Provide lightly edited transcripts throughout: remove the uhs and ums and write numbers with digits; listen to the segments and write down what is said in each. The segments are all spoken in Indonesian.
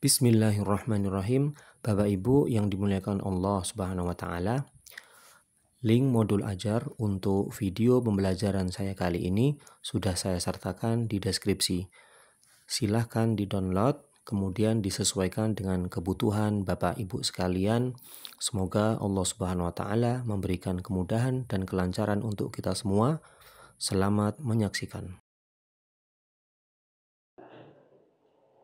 Bismillahirrahmanirrahim. Bapak Ibu yang dimuliakan Allah Subhanahu wa taala. Link modul ajar untuk video pembelajaran saya kali ini sudah saya sertakan di deskripsi. Silahkan di-download, kemudian disesuaikan dengan kebutuhan Bapak Ibu sekalian. Semoga Allah Subhanahu wa taala memberikan kemudahan dan kelancaran untuk kita semua. Selamat menyaksikan.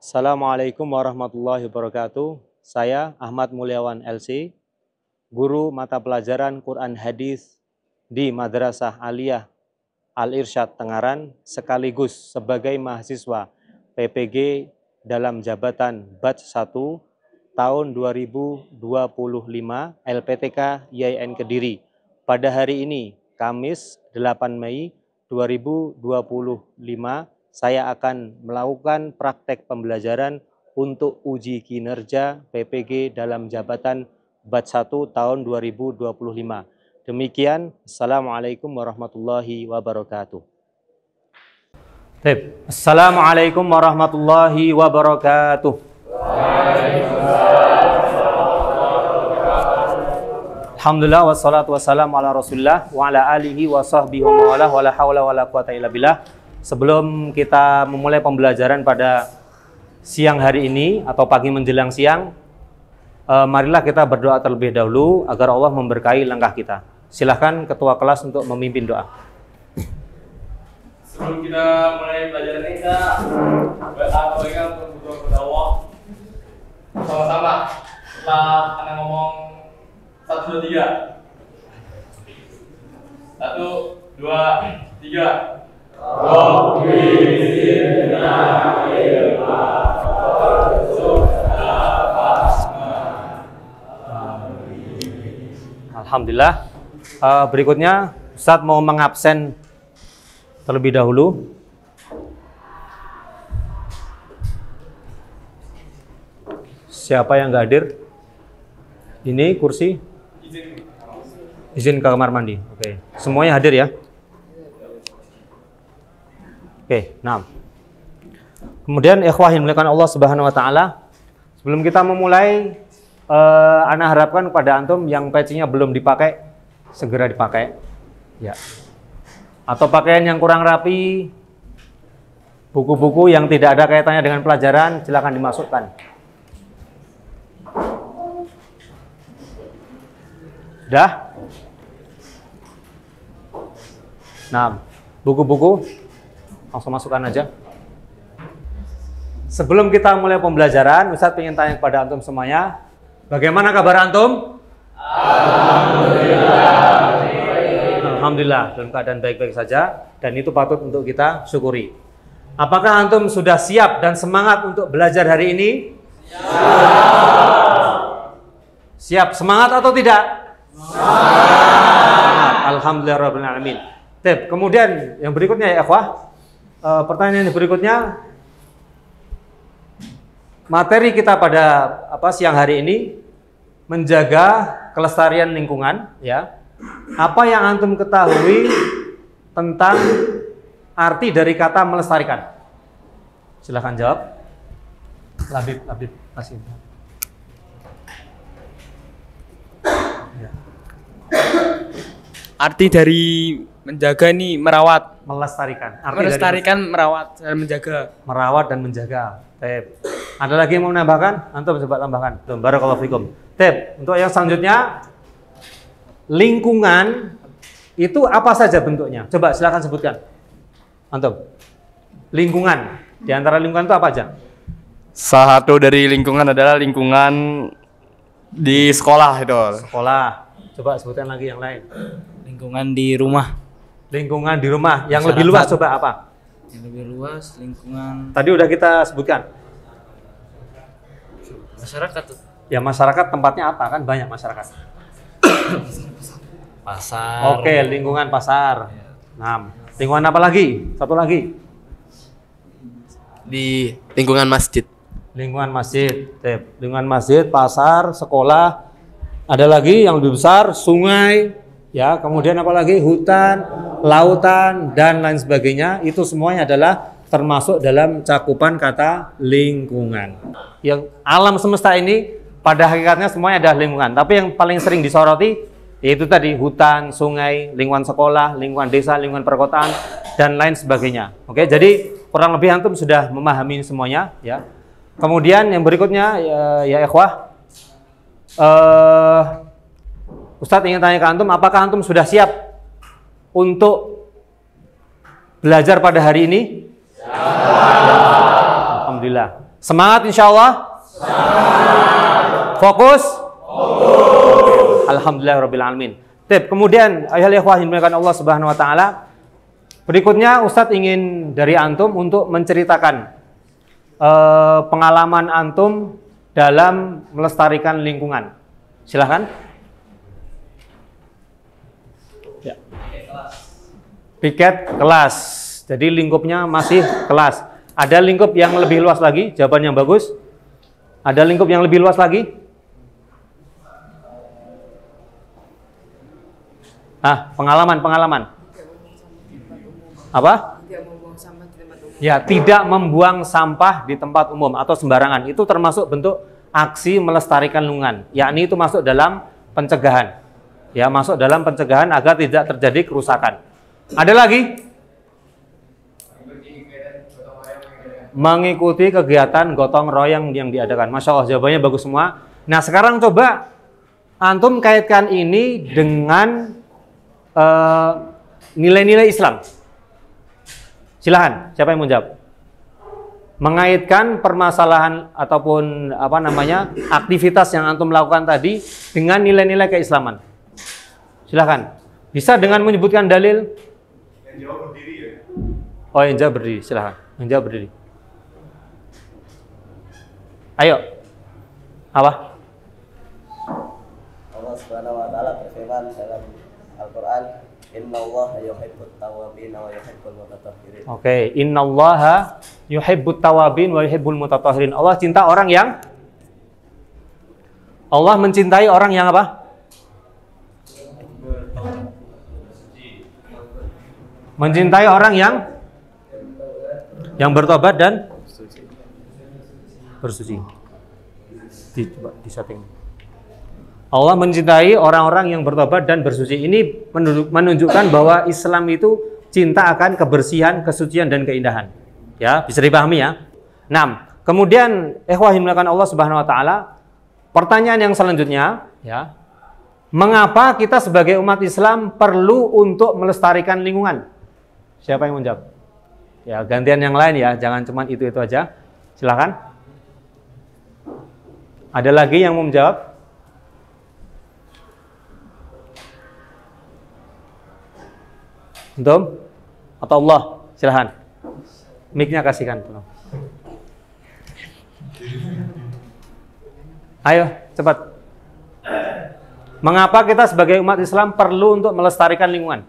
Assalamualaikum warahmatullahi wabarakatuh. Saya Ahmad Mulyawan LC, guru mata pelajaran Quran Hadis di Madrasah Aliyah Al-Irsyad Tengaran, sekaligus sebagai mahasiswa PPG dalam jabatan Batch 1 tahun 2025 LPTK YIN Kediri. Pada hari ini, Kamis 8 Mei 2025, saya akan melakukan praktek pembelajaran untuk uji kinerja PPG dalam jabatan Batch 1 tahun 2025. Demikian, Assalamualaikum warahmatullahi wabarakatuh. Assalamualaikum warahmatullahi wabarakatuh. Alhamdulillah wassalatu wassalamu ala Rasulillah wa ala alihi wa sahbihi wa wala hawla wala quwata illa billah. Sebelum kita memulai pembelajaran pada siang hari ini atau pagi menjelang siang, marilah kita berdoa terlebih dahulu agar Allah memberkahi langkah kita. Silahkan ketua kelas untuk memimpin doa. Sebelum kita mulai pelajaran ini, kita berdoa untuk kepada Allah sama-sama. Setelah anak ngomong 1, 2, 3. 1, 2, 3. Alhamdulillah. Berikutnya Ustadz mau mengabsen terlebih dahulu. Siapa yang nggak hadir? Ini kursi. Izin ke kamar mandi. Oke. Semuanya hadir ya? Oke, nah. Kemudian ikhwah yang dimuliakan Allah Subhanahu wa taala, sebelum kita memulai, ana harapkan kepada antum yang pecinya belum dipakai segera dipakai. Ya. Atau pakaian yang kurang rapi, buku-buku yang tidak ada kaitannya dengan pelajaran silakan dimasukkan. Dah? Nah, buku-buku langsung masukkan aja. Sebelum kita mulai pembelajaran, Ustadz ingin tanya kepada antum semuanya, bagaimana kabar antum? Alhamdulillah, dalam keadaan baik-baik saja, dan itu patut untuk kita syukuri. Apakah antum sudah siap dan semangat untuk belajar hari ini? Siap, semangat atau tidak? Semangat. Alhamdulillahirabbil alamin. Kemudian yang berikutnya ya ikhwah. Pertanyaan yang berikutnya, materi kita pada siang hari ini menjaga kelestarian lingkungan, ya. Apa yang antum ketahui tentang arti dari kata melestarikan? Silahkan jawab. Labib, kasih. Ya. Arti dari menjaga ini merawat, melestarikan. Melestarikan, merawat dan menjaga. Merawat dan menjaga. Ada lagi yang mau menambahkan? Antum coba tambahkan. Barakallahu fikum. Untuk yang selanjutnya, lingkungan itu apa saja bentuknya? Coba silakan sebutkan. Antum. Lingkungan. Di antara lingkungan itu apa aja? Salah satu dari lingkungan adalah lingkungan di sekolah itu. Sekolah. Coba sebutkan lagi yang lain. Lingkungan di rumah. Lingkungan di rumah. Yang lebih luas coba apa? Yang lebih luas lingkungan. Tadi udah kita sebutkan. Masyarakat tuh. Ya masyarakat tempatnya apa? Kan banyak masyarakat. Pasar. Oke, lingkungan pasar. Nah, lingkungan apa lagi? Satu lagi. Di lingkungan masjid. Lingkungan masjid. Lingkungan masjid, pasar, sekolah. Ada lagi yang lebih besar, sungai. Ya, kemudian apa lagi? Hutan, lautan, dan lain sebagainya. Itu semuanya adalah termasuk dalam cakupan kata lingkungan. Yang alam semesta ini pada hakikatnya semuanya adalah lingkungan, tapi yang paling sering disoroti yaitu tadi hutan, sungai, lingkungan sekolah, lingkungan desa, lingkungan perkotaan, dan lain sebagainya. Oke, jadi kurang lebih antum sudah memahami semuanya, ya. Kemudian yang berikutnya, ya ikhwah, Ustadz ingin tanya ke antum, apakah antum sudah siap untuk belajar pada hari ini? Ya. Alhamdulillah. Semangat insya Allah. Fokus. Alhamdulillah rabbil alamin. Kemudian ayat ikhwah yang dimuliakan Allah Subhanahu wa taala, berikutnya Ustadz ingin dari antum untuk menceritakan pengalaman antum dalam melestarikan lingkungan. Silahkan. Ya. Piket kelas. Jadi lingkupnya masih kelas. Ada lingkup yang lebih luas lagi? Jawaban yang bagus. Ada lingkup yang lebih luas lagi? Pengalaman. Apa? Ya, tidak membuang sampah di tempat umum atau sembarangan. Itu termasuk bentuk aksi melestarikan lingkungan. Yakni itu masuk dalam pencegahan. Ya, masuk dalam pencegahan agar tidak terjadi kerusakan. Ada lagi? Mengikuti kegiatan gotong royong yang diadakan. Masya Allah, jawabannya bagus semua. Nah, sekarang coba antum kaitkan ini dengan nilai-nilai Islam. Silahkan, siapa yang mau jawab? Mengaitkan permasalahan ataupun aktivitas yang antum lakukan tadi dengan nilai-nilai keislaman. Silahkan. Bisa dengan menyebutkan dalil? Yang jawab berdiri ya? Oh, yang jawab berdiri, silahkan. Yang jawab berdiri. Ayo. Apa? Allah Subhanahu wa taala berfirman dalam Al-Qur'an, "Innallaha yuhibbut tawwabin wa yuhibbul mutatahhirin." Oke, innallaha yuhibbut tawwabin wa yuhibbul mutatahhirin. Allah cinta orang yang Allah mencintai orang yang apa? Mencintai orang yang bertobat dan bersuci. Coba disetting. Allah mencintai orang-orang yang bertobat dan bersuci. Ini menunjukkan bahwa Islam itu cinta akan kebersihan, kesucian dan keindahan. Ya, bisa dipahami ya. 6. Kemudian ikhwah yang dimuliakan Allah Subhanahu wa taala, pertanyaan yang selanjutnya, ya. Mengapa kita sebagai umat Islam perlu untuk melestarikan lingkungan? Siapa yang menjawab? Ya, gantian yang lain ya, jangan cuma itu aja. Silakan. Ada lagi yang mau menjawab? Antum? Atau Allah? Silakan. Mic-nya kasihkan. Ayo, cepat. Mengapa kita sebagai umat Islam perlu untuk melestarikan lingkungan?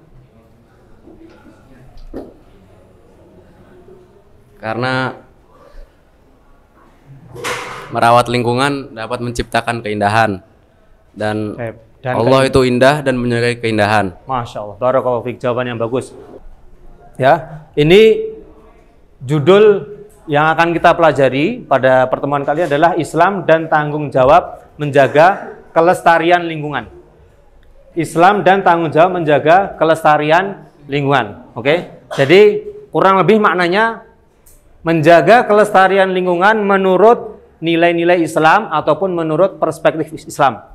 Karena merawat lingkungan dapat menciptakan keindahan dan Allah itu indah dan menyukai keindahan. Masya Allah, barakallahu fiik, jawaban yang bagus. Ya, ini judul yang akan kita pelajari pada pertemuan kali adalah Islam dan tanggung jawab menjaga kelestarian lingkungan. Islam dan tanggung jawab menjaga kelestarian lingkungan. Oke, jadi kurang lebih maknanya menjaga kelestarian lingkungan menurut nilai-nilai Islam ataupun menurut perspektif Islam.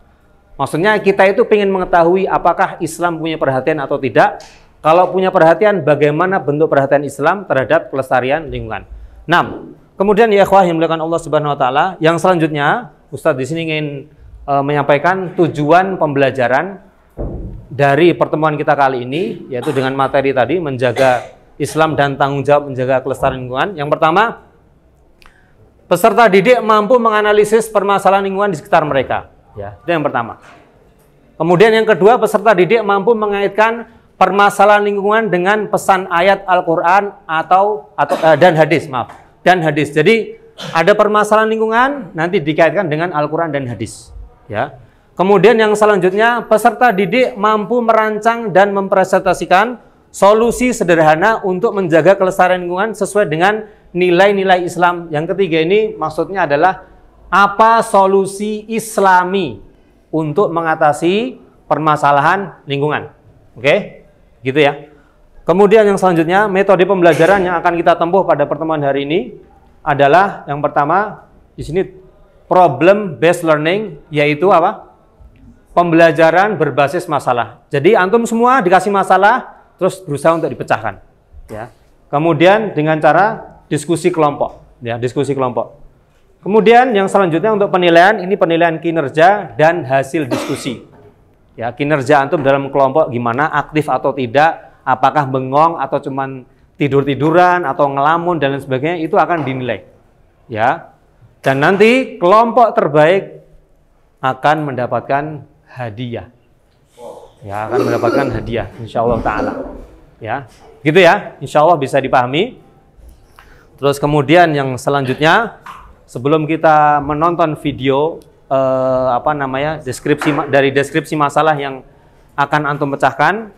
Maksudnya kita itu ingin mengetahui apakah Islam punya perhatian atau tidak. Kalau punya perhatian, bagaimana bentuk perhatian Islam terhadap kelestarian lingkungan. 6. Kemudian ya ikhwah yang dimuliakan Allah Subhanahu wa taala, yang selanjutnya Ustadz di sini ingin menyampaikan tujuan pembelajaran dari pertemuan kita kali ini, yaitu dengan materi tadi menjaga Islam dan tanggung jawab menjaga kelestarian lingkungan. Yang pertama, peserta didik mampu menganalisis permasalahan lingkungan di sekitar mereka. Ya, itu yang pertama. Kemudian yang kedua, peserta didik mampu mengaitkan permasalahan lingkungan dengan pesan ayat Al-Quran dan hadis. Dan hadis. Jadi ada permasalahan lingkungan nanti dikaitkan dengan Al-Quran dan hadis. Ya. Kemudian yang selanjutnya, peserta didik mampu merancang dan mempresentasikan solusi sederhana untuk menjaga kelestarian lingkungan sesuai dengan nilai-nilai Islam. Yang ketiga ini maksudnya adalah apa solusi Islami untuk mengatasi permasalahan lingkungan. Oke? Gitu ya. Kemudian yang selanjutnya, metode pembelajaran yang akan kita tempuh pada pertemuan hari ini adalah yang pertama di sini problem based learning, yaitu apa? Pembelajaran berbasis masalah. Jadi antum semua dikasih masalah terus berusaha untuk dipecahkan, ya. Kemudian dengan cara diskusi kelompok, ya, diskusi kelompok. Kemudian yang selanjutnya untuk penilaian, ini penilaian kinerja dan hasil diskusi. Ya, kinerja antum dalam kelompok gimana, aktif atau tidak, apakah bengong atau cuman tidur-tiduran atau ngelamun dan lain sebagainya, itu akan dinilai. Ya. Dan nanti kelompok terbaik akan mendapatkan hadiah. Ya, akan mendapatkan hadiah insyaallah taala. Ya. Gitu ya, insyaallah bisa dipahami. Terus kemudian yang selanjutnya, sebelum kita menonton video deskripsi masalah yang akan antum pecahkan,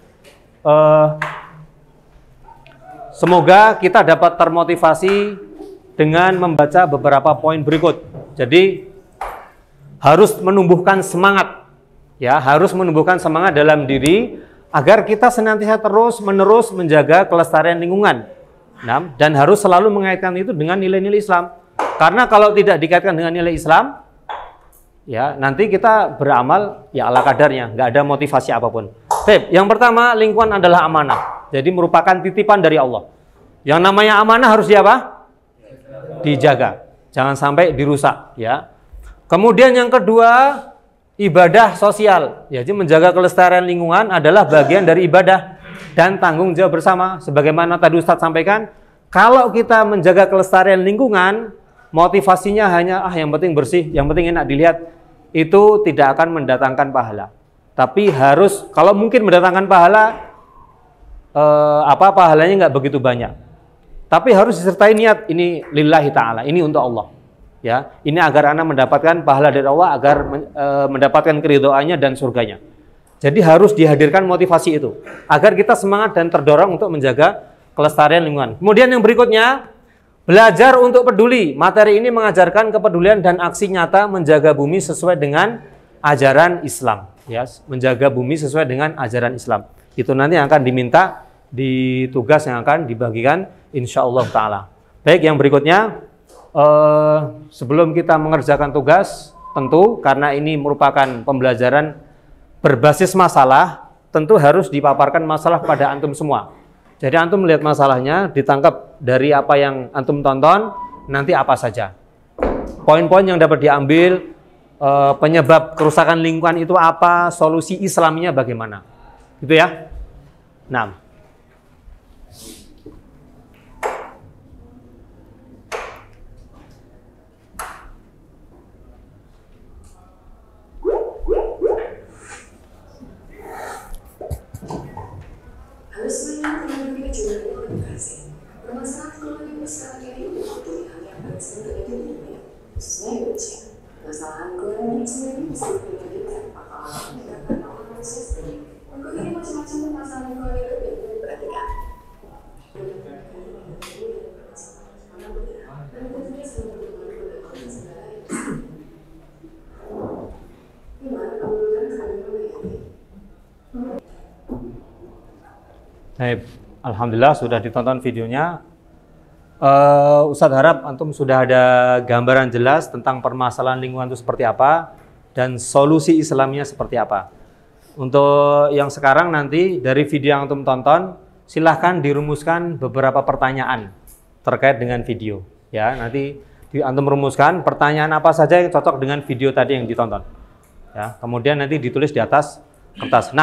semoga kita dapat termotivasi dengan membaca beberapa poin berikut. Jadi harus menumbuhkan semangat, ya, harus menumbuhkan semangat dalam diri agar kita senantiasa terus-menerus menjaga kelestarian lingkungan. Nah, dan harus selalu mengaitkan itu dengan nilai-nilai Islam. Karena kalau tidak dikaitkan dengan nilai Islam, ya nanti kita beramal ya ala kadarnya, nggak ada motivasi apapun. Baik, yang pertama, lingkungan adalah amanah. Jadi merupakan titipan dari Allah. Yang namanya amanah harus diapa? Dijaga. Jangan sampai dirusak, ya. Kemudian yang kedua, ibadah sosial. Jadi menjaga kelestarian lingkungan adalah bagian dari ibadah dan tanggung jawab bersama. Sebagaimana tadi Ustadz sampaikan, kalau kita menjaga kelestarian lingkungan, motivasinya hanya yang penting bersih, yang penting enak dilihat, itu tidak akan mendatangkan pahala. Tapi harus, kalau mungkin mendatangkan pahala, pahalanya nggak begitu banyak. Tapi harus disertai niat, ini lillahi ta'ala, ini untuk Allah. Ya, ini agar Anda mendapatkan pahala dari Allah, agar mendapatkan keridhoannya dan surganya. Jadi harus dihadirkan motivasi itu, agar kita semangat dan terdorong untuk menjaga kelestarian lingkungan. Kemudian yang berikutnya, belajar untuk peduli. Materi ini mengajarkan kepedulian dan aksi nyata menjaga bumi sesuai dengan ajaran Islam. Ya, menjaga bumi sesuai dengan ajaran Islam. Itu nanti akan diminta di tugas yang akan dibagikan insyaallah ta'ala. Baik, yang berikutnya, sebelum kita mengerjakan tugas, tentu karena ini merupakan pembelajaran berbasis masalah, tentu harus dipaparkan masalah kepada antum semua. Jadi antum melihat masalahnya, ditangkap dari apa yang antum tonton, nanti apa saja. Poin-poin yang dapat diambil, penyebab kerusakan lingkungan itu apa, solusi Islaminya bagaimana. Gitu ya. Nah. Alhamdulillah sudah ditonton videonya. Ustadz harap antum sudah ada gambaran jelas tentang permasalahan lingkungan itu seperti apa dan solusi Islamnya seperti apa. Untuk yang sekarang nanti dari video yang antum tonton, silahkan dirumuskan beberapa pertanyaan terkait dengan video. Ya, nanti antum rumuskan pertanyaan apa saja yang cocok dengan video tadi yang ditonton. Ya, kemudian nanti ditulis di atas kertas. 6.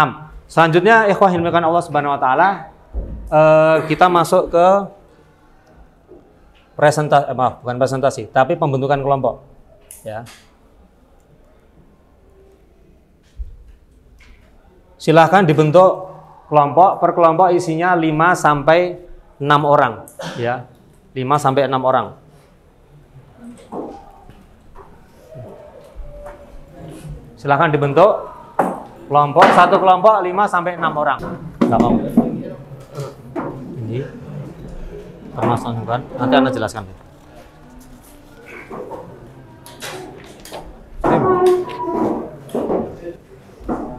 Selanjutnya, ikhwah yang dimuliakan Allah Subhanahu wa taala, kita masuk ke bukan presentasi, tapi pembentukan kelompok. Ya. Silahkan dibentuk kelompok, per kelompok isinya 5 sampai 6 orang, ya. 5 sampai 6 orang. Silahkan dibentuk kelompok, satu kelompok 5 sampai 6 orang. Enggak mau. permasalahan lingkungan. Nanti Anda jelaskan.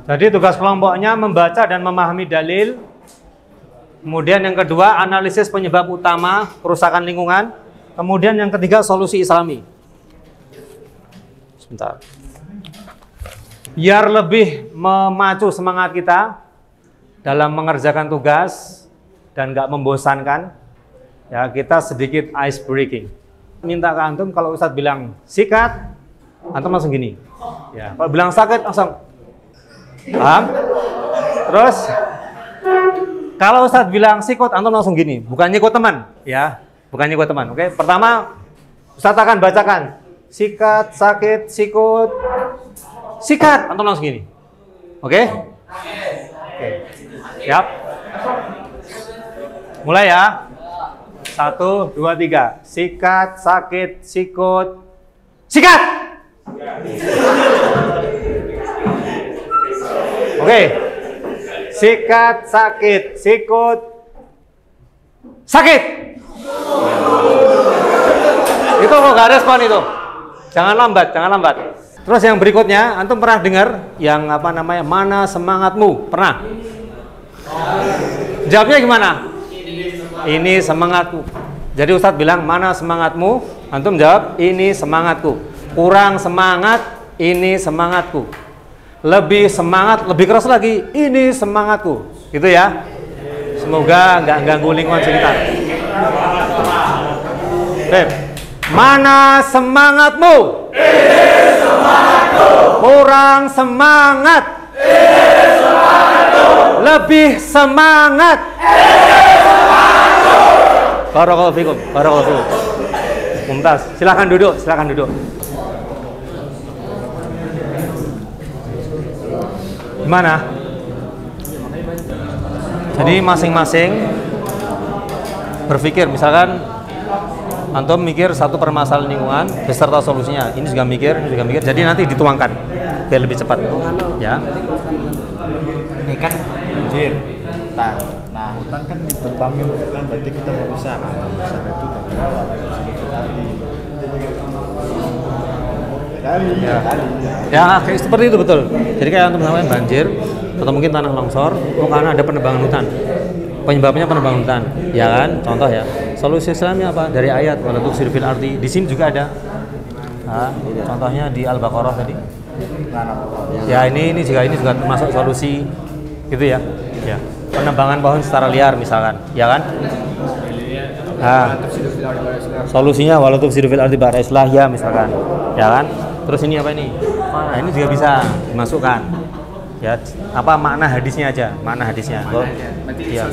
Jadi tugas kelompoknya membaca dan memahami dalil. Kemudian yang kedua, analisis penyebab utama kerusakan lingkungan. Kemudian yang ketiga, solusi islami. Sebentar. Biar lebih memacu semangat kita dalam mengerjakan tugas dan nggak membosankan, ya kita sedikit ice breaking. Minta ke antum, kalau Ustadz bilang sikat, antum langsung gini. Ya, kalau bilang sakit langsung. Paham? Terus kalau Ustadz bilang sikut, antum langsung gini, bukan nyikut teman, ya, bukan nyikut teman. Oke, pertama Ustadz akan bacakan sikat, sakit, sikut, sikat, antum langsung gini. Oke? Oke. Siap? Mulai ya. 1, 2, 3. Sikat, sakit, sikut, sikat. Oke. Sikat, sakit, sikut, sakit. Itu kok gak respon itu. Jangan lambat, jangan lambat. Terus yang berikutnya, antum pernah dengar yang apa namanya? Mana semangatmu? Pernah? Jawabnya gimana? Ini semangatku. Jadi Ustadz bilang, mana semangatmu? Antum jawab, ini semangatku. Kurang semangat, ini semangatku. Lebih semangat, lebih keras lagi, ini semangatku. Gitu ya. Semoga nggak ganggu lingkungan sekitar. Beb, mana semangatmu? Ini semangatku. Kurang semangat. Ini semangatku. Lebih semangat. Ini semangatku. Barakallahu fikum. Barakallahu fikum. Mumtaz. Silakan duduk, silakan duduk. Gimana? Jadi masing-masing berpikir, misalkan antum mikir satu permasalahan lingkungan beserta solusinya. Ini juga mikir, ini juga mikir. Jadi nanti dituangkan biar lebih cepat. Ya. Ini kan banjir, hutan. Nah, hutan kan ditebangin kan, berarti kita merusak. Merusak itu dari awal. Ya, kayak seperti itu betul. Jadi kayak antum namanya banjir atau mungkin tanah longsor, karena ada penebangan hutan. Penyebabnya penebangan hutan, ya kan? Contoh ya. Solusi Islamnya apa? Dari ayat wala tufsidu fil ardi. Di sini juga ada. Nah, contohnya di Al-Baqarah tadi. Ya, ini juga termasuk solusi gitu ya. Ya. Penebangan pohon secara liar misalkan, ya kan? Nah, solusinya wala tufsidu fil ardi ba'da islahha misalkan, ya kan? Terus ini apa ini? Nah, ini juga bisa dimasukkan. Ya, apa makna hadisnya aja, makna hadisnya. Ya.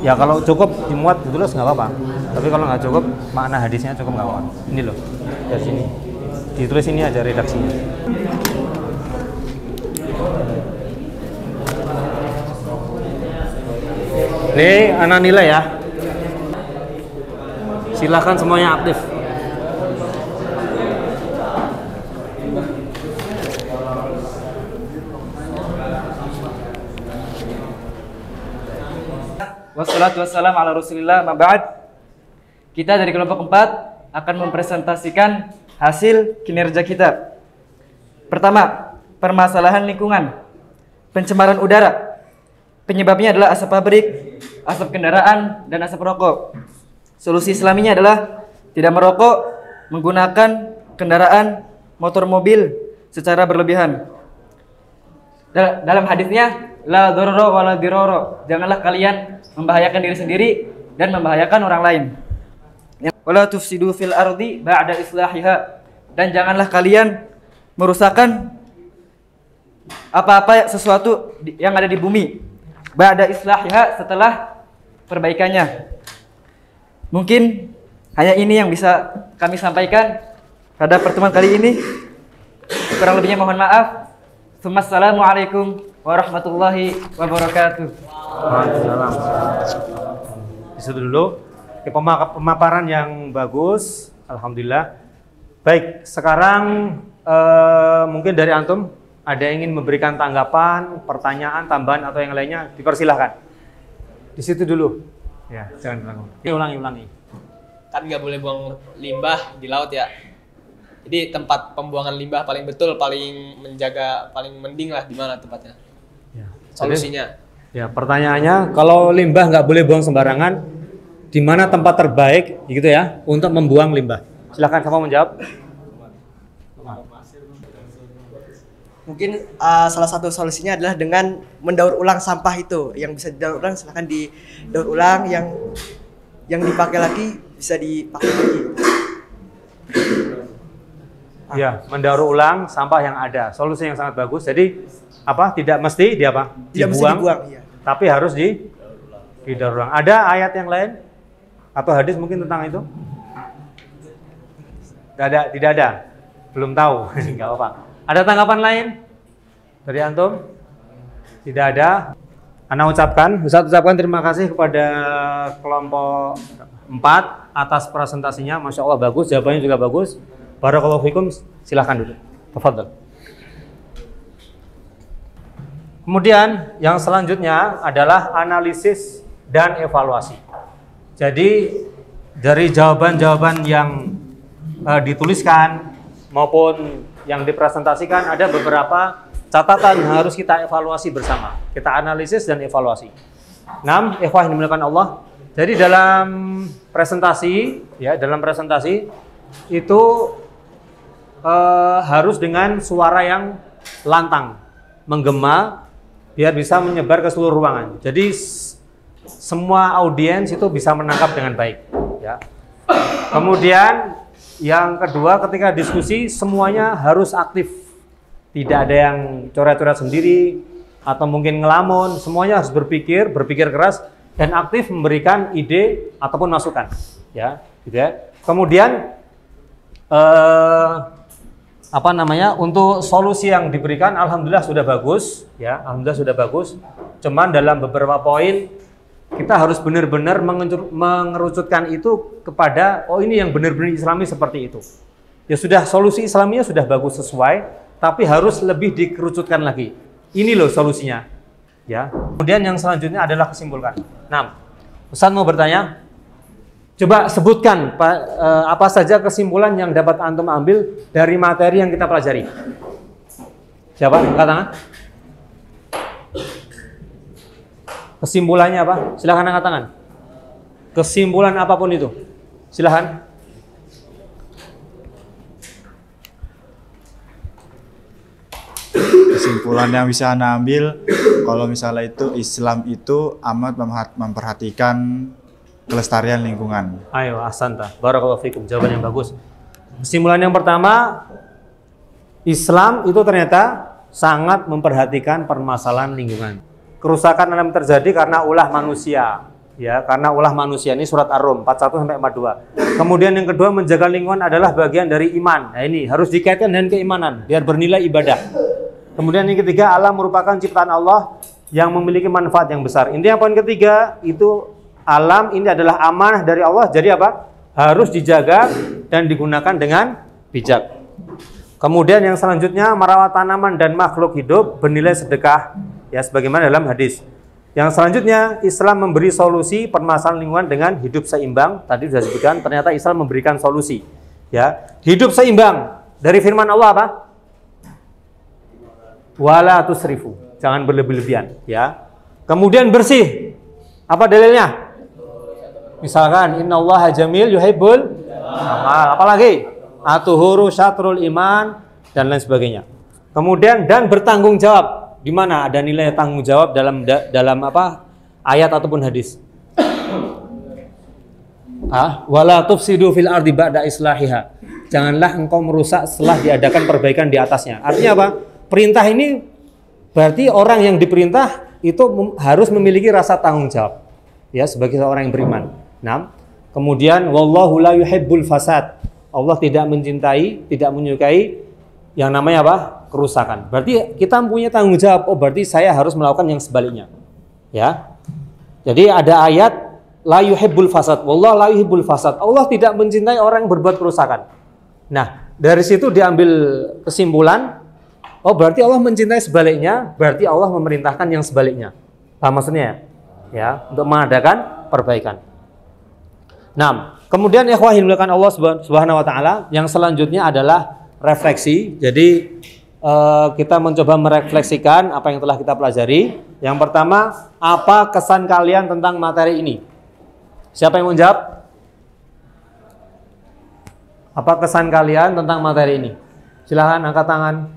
Ya kalau cukup dimuat ditulis nggak apa-apa. Tapi kalau nggak cukup, makna hadisnya cukup nggak apa-apa. Ini loh, dari sini. Ditulis ini aja redaksinya. Nih, anak nilai ya. Silakan semuanya aktif. Wassalatu wassalamu ala rasulillah, ma'ba'ad. Kita dari kelompok 4 akan mempresentasikan hasil kinerja kita. Pertama, permasalahan lingkungan, pencemaran udara. Penyebabnya adalah asap pabrik, asap kendaraan, dan asap rokok. Solusi islaminya adalah tidak merokok, menggunakan kendaraan motor mobil secara berlebihan. Dalam hadisnya, la dororo wa la diroro. Janganlah kalian membahayakan diri sendiri dan membahayakan orang lain. Wala tufsidu fil ardi ba'da islahiha. Dan janganlah kalian merusakkan apa-apa sesuatu yang ada di bumi ba'da islahiha, setelah perbaikannya. Mungkin hanya ini yang bisa kami sampaikan pada pertemuan kali ini. Kurang lebihnya mohon maaf. Assalamualaikum warahmatullahi wabarakatuh. Itu dulu pemaparan yang bagus, alhamdulillah. Baik, sekarang mungkin dari antum ada yang ingin memberikan tanggapan, pertanyaan, tambahan atau yang lainnya, dipersilahkan. Di situ dulu. Ya, jangan ulangi. Kan nggak boleh buang limbah di laut ya. Jadi tempat pembuangan limbah paling betul, paling menjaga, paling mending lah di mana tempatnya? Ya. Solusinya? Ya, pertanyaannya kalau limbah nggak boleh buang sembarangan, di mana tempat terbaik gitu ya untuk membuang limbah? Silahkan kamu menjawab. Mungkin salah satu solusinya adalah dengan mendaur ulang sampah itu. Yang bisa didaur ulang silahkan didaur ulang, yang dipakai lagi bisa dipakai lagi. Ya, mendaur ulang sampah yang ada. Solusi yang sangat bagus. Jadi apa? Tidak mesti Tidak mesti dibuang, iya. Tapi harus didaur ulang. Ada ayat yang lain atau hadis mungkin tentang itu? Tidak ada. Belum tahu. Enggak apa-apa. Ada tanggapan lain dari antum? Tidak ada. Ustaz ucapkan terima kasih kepada kelompok 4 atas presentasinya. Masya Allah bagus, jawabannya juga bagus. Barakallahu fikum, silahkan duduk. Tafadhol. Kemudian yang selanjutnya adalah analisis dan evaluasi. Jadi dari jawaban-jawaban yang dituliskan maupun yang dipresentasikan ada beberapa catatan yang harus kita evaluasi bersama. Kita analisis dan evaluasi. 6, ikhwah yang dimuliakan Allah. Jadi dalam presentasi itu harus dengan suara yang lantang, menggema, biar bisa menyebar ke seluruh ruangan. Jadi semua audiens itu bisa menangkap dengan baik. Ya. Kemudian yang kedua, ketika diskusi semuanya harus aktif. Tidak ada yang coret-coret sendiri atau mungkin ngelamun. Semuanya harus berpikir keras dan aktif memberikan ide ataupun masukan. Ya, gitu ya. Kemudian untuk solusi yang diberikan alhamdulillah sudah bagus, ya. Alhamdulillah sudah bagus. Cuman dalam beberapa poin kita harus benar-benar mengerucutkan itu kepada ini yang benar-benar Islami seperti itu. Ya sudah, solusi Islaminya sudah bagus sesuai, tapi harus lebih dikerucutkan lagi. Ini loh solusinya. Ya. Kemudian yang selanjutnya adalah kesimpulan. Nah, Ustaz mau bertanya, coba sebutkan apa saja kesimpulan yang dapat antum ambil dari materi yang kita pelajari. Siapa? Angkat tangan. Kesimpulannya apa? Silahkan angkat tangan. Kesimpulan apapun itu. Silahkan. Kesimpulan yang bisa Anda ambil, kalau misalnya itu Islam itu amat memperhatikan kelestarian lingkungan. Ayo, ahsanta. Barakallahu fikum. Jawaban yang bagus. Kesimpulan yang pertama, Islam itu ternyata sangat memperhatikan permasalahan lingkungan. Kerusakan alam terjadi karena ulah manusia, ya, karena ulah manusia. Ini surat Ar-Rum 41 sampai 42. Kemudian yang kedua, menjaga lingkungan adalah bagian dari iman. Nah, ini harus dikaitkan dengan keimanan biar bernilai ibadah. Kemudian yang ketiga, alam merupakan ciptaan Allah yang memiliki manfaat yang besar. Intinya poin ketiga itu alam ini adalah amanah dari Allah. Jadi apa? Harus dijaga dan digunakan dengan bijak. Kemudian yang selanjutnya, merawat tanaman dan makhluk hidup bernilai sedekah, ya, sebagaimana dalam hadis. Yang selanjutnya, Islam memberi solusi permasalahan lingkungan dengan hidup seimbang. Tadi sudah disebutkan, ternyata Islam memberikan solusi. Ya, hidup seimbang. Dari firman Allah apa? Wala tusrifu. Jangan berlebih-lebihan, ya. Kemudian bersih. Apa dalilnya? Misalkan innallaha jamil yuhibbul amal. Apalagi? Atuhuru syatrul iman dan lain sebagainya. Kemudian dan bertanggung jawab. Di mana ada nilai tanggung jawab dalam apa? Ayat ataupun hadis. Wala tufsidu fil ardi ba'da islahiha. Janganlah engkau merusak setelah diadakan perbaikan di atasnya. Artinya apa? Perintah ini berarti orang yang diperintah itu harus memiliki rasa tanggung jawab, ya, sebagai seorang yang beriman. Nah, kemudian wallahu la yuhibbul fasad. Allah tidak mencintai, tidak menyukai yang namanya apa? Kerusakan. Berarti kita mempunyai tanggung jawab. Oh, berarti saya harus melakukan yang sebaliknya. Ya. Jadi ada ayat la yuhibbul fasad. Wallahu la yuhibbul fasad. Allah tidak mencintai orang yang berbuat kerusakan. Nah, dari situ diambil kesimpulan, oh berarti Allah mencintai sebaliknya, berarti Allah memerintahkan yang sebaliknya. Paham maksudnya? Ya, untuk mengadakan perbaikan. Nah, kemudian ikhwah yang dimuliakan Allah Subhanahu wa taala, yang selanjutnya adalah refleksi. Jadi kita mencoba merefleksikan apa yang telah kita pelajari. Yang pertama, apa kesan kalian tentang materi ini? Siapa yang mau jawab? Apa kesan kalian tentang materi ini? Silahkan angkat tangan.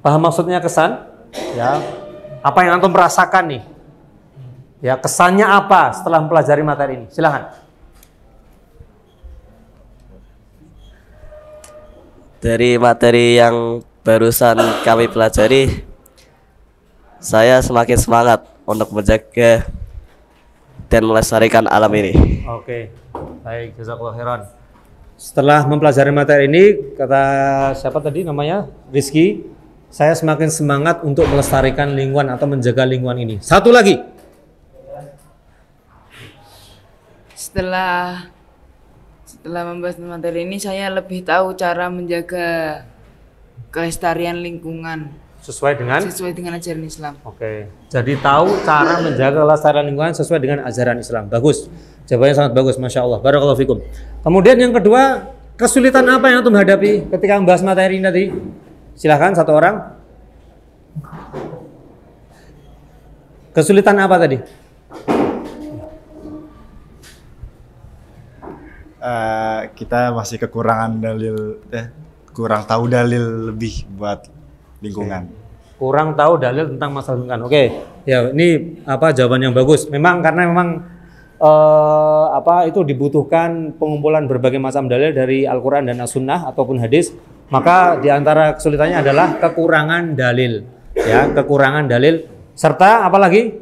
Paham maksudnya kesan? Ya. Apa yang antum merasakan nih? Ya, kesannya apa setelah mempelajari materi ini? Silahkan. Dari materi yang barusan kami pelajari, saya semakin semangat untuk menjaga dan melestarikan alam ini. Oke, baik, jazakallahu khairan. Setelah mempelajari materi ini, kata siapa tadi namanya? Rizky, saya semakin semangat untuk melestarikan lingkungan atau menjaga lingkungan ini. Satu lagi. Setelah membahas materi ini, saya lebih tahu cara menjaga kelestarian lingkungan sesuai dengan ajaran Islam. Oke. Jadi tahu cara menjaga kelestarian lingkungan sesuai dengan ajaran Islam. Bagus. Jawabannya sangat bagus, masya Allah. Barakallahu fikum. Kemudian yang kedua, kesulitan apa yang antum hadapi ketika membahas materi ini tadi? Silahkan satu orang. Kesulitan apa tadi? Kita masih kekurangan dalil, kurang tahu dalil lebih buat lingkungan. Kurang tahu dalil tentang masalah lingkungan. Oke, ya ini apa jawaban yang bagus. Memang karena itu dibutuhkan pengumpulan berbagai macam dalil dari Al-Quran dan As-Sunnah ataupun hadis. Maka diantara kesulitannya adalah kekurangan dalil, ya kekurangan dalil serta apalagi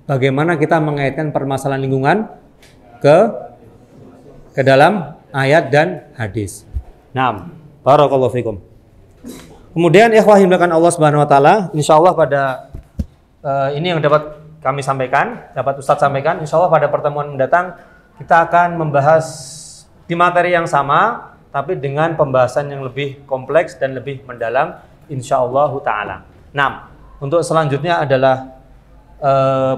bagaimana kita mengaitkan permasalahan lingkungan ke dalam ayat dan hadis. Naam, barakallahu fikum. Kemudian ikhwah yang dimuliakan Allah Subhanahu wa taala, insyaallah pada ini yang dapat kami sampaikan, dapat Ustadz sampaikan, insyaallah pada pertemuan mendatang kita akan membahas di materi yang sama tapi dengan pembahasan yang lebih kompleks dan lebih mendalam insyaallah taala. Naam, untuk selanjutnya adalah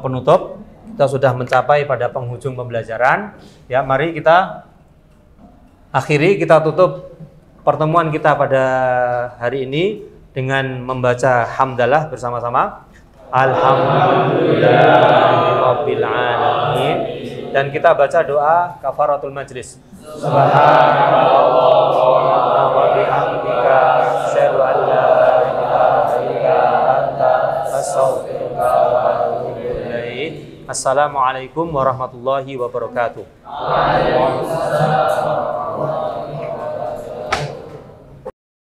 penutup. Kita sudah mencapai pada penghujung pembelajaran. Ya, mari kita akhiri, kita tutup pertemuan kita pada hari ini dengan membaca hamdalah bersama-sama. Alhamdulillahirabbil alamin. Dan kita baca doa kafaratul majlis. Subhanallah wa bihamdika asyhadu an la ilaha illa anta astaghfiruka wa atubu ilaik. Assalamualaikum warahmatullahi wabarakatuh. Waalaikumsalam.